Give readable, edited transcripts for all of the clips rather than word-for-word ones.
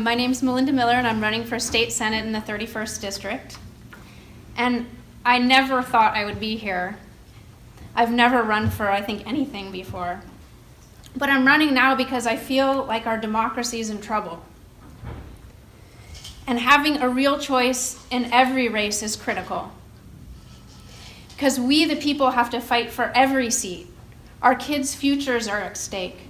My name's Melinda Miller, and I'm running for state senate in the 31st district. And I never thought I would be here. I've never run for, I think, anything before. But I'm running now because I feel like our democracy is in trouble. And having a real choice in every race is critical. Because we, the people, have to fight for every seat. Our kids' futures are at stake.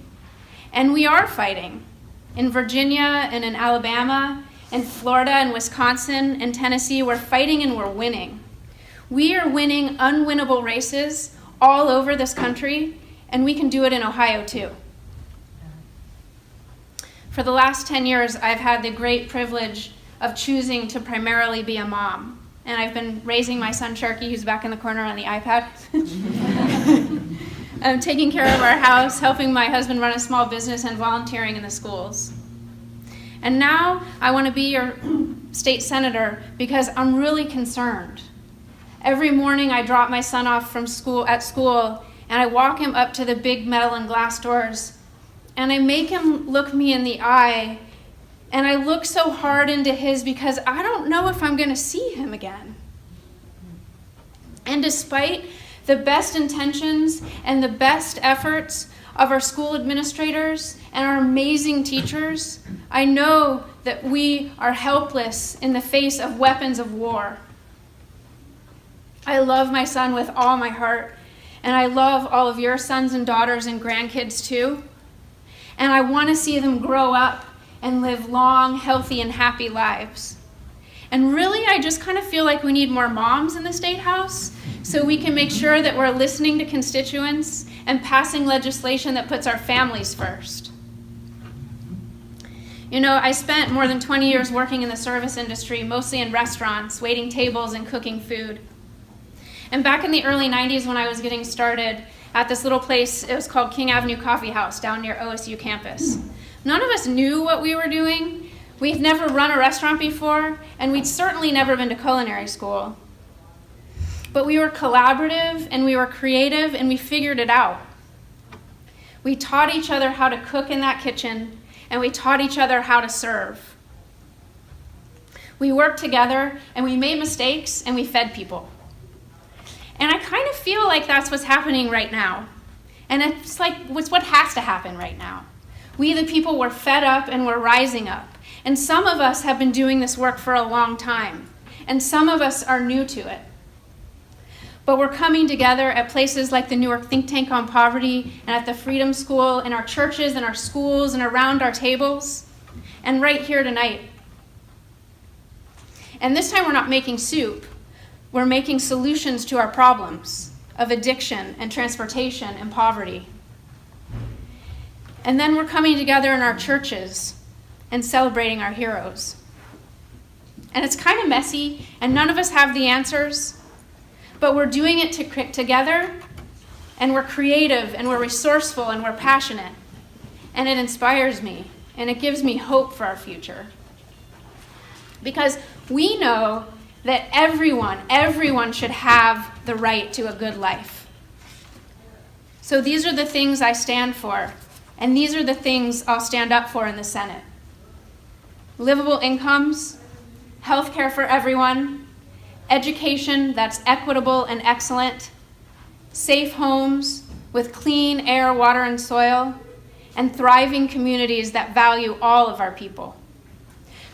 And we are fighting. In Virginia and in Alabama, in Florida and Wisconsin and Tennessee, we're fighting and we're winning. We are winning unwinnable races all over this country, and we can do it in Ohio too. For the last 10 years, I've had the great privilege of choosing to primarily be a mom. And I've been raising my son Sharky, who's back in the corner on the iPad. I'm taking care of our house, helping my husband run a small business, and volunteering in the schools. And now I want to be your state senator because I'm really concerned. Every morning I drop my son off from school and I walk him up to the big metal and glass doors, and I make him look me in the eye, and I look so hard into his because I don't know if I'm going to see him again. And despite the best intentions and the best efforts of our school administrators and our amazing teachers, I know that we are helpless in the face of weapons of war. I love my son with all my heart, and I love all of your sons and daughters and grandkids too. And I want to see them grow up and live long, healthy, and happy lives. And really, I just kind of feel like we need more moms in the State House so we can make sure that we're listening to constituents and passing legislation that puts our families first. You know, I spent more than 20 years working in the service industry, mostly in restaurants, waiting tables and cooking food. And back in the early 90s when I was getting started at this little place, it was called King Avenue Coffee House down near OSU campus. None of us knew what we were doing. We'd never run a restaurant before, and we'd certainly never been to culinary school. But we were collaborative, and we were creative, and we figured it out. We taught each other how to cook in that kitchen, and we taught each other how to serve. We worked together, and we made mistakes, and we fed people. And I kind of feel like that's what's happening right now. And it's what has to happen right now. We, the people, were fed up and we're rising up. And some of us have been doing this work for a long time. And some of us are new to it. But we're coming together at places like the Newark Think Tank on Poverty and at the Freedom School, in our churches and our schools and around our tables, and right here tonight. And this time we're not making soup. We're making solutions to our problems of addiction and transportation and poverty. And then we're coming together in our churches and celebrating our heroes. And it's kind of messy, and none of us have the answers, but we're doing it together, and we're creative, and we're resourceful, and we're passionate. And it inspires me, and it gives me hope for our future. Because we know that everyone should have the right to a good life. So these are the things I stand for, and these are the things I'll stand up for in the Senate. Livable incomes, health care for everyone, education that's equitable and excellent, safe homes with clean air, water, and soil, and thriving communities that value all of our people.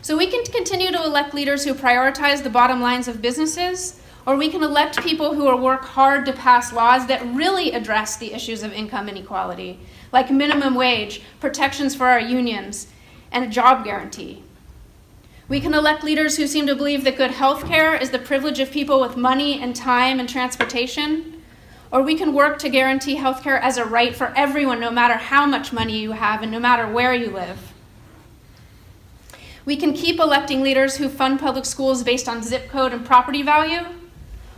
So we can continue to elect leaders who prioritize the bottom lines of businesses, or we can elect people who will work hard to pass laws that really address the issues of income inequality, like minimum wage, protections for our unions, and a job guarantee. We can elect leaders who seem to believe that good health care is the privilege of people with money and time and transportation, or we can work to guarantee health care as a right for everyone, no matter how much money you have and no matter where you live. We can keep electing leaders who fund public schools based on zip code and property value,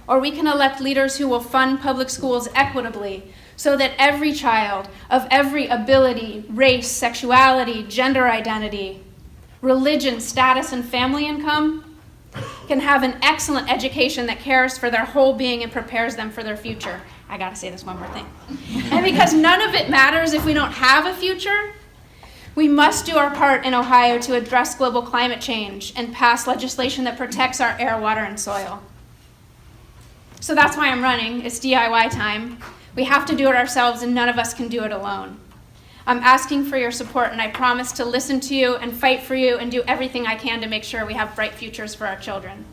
or we can elect leaders who will fund public schools equitably so that every child of every ability, race, sexuality, gender identity, religion, status, and family income can have an excellent education that cares for their whole being and prepares them for their future. I gotta say this one more thing. And because none of it matters if we don't have a future, We must do our part in Ohio to address global climate change and pass legislation that protects our air, water, and soil. So that's why I'm running. It's DIY time. We have to do it ourselves, and none of us can do it alone. I'm asking for your support, and I promise to listen to you and fight for you and do everything I can to make sure we have bright futures for our children.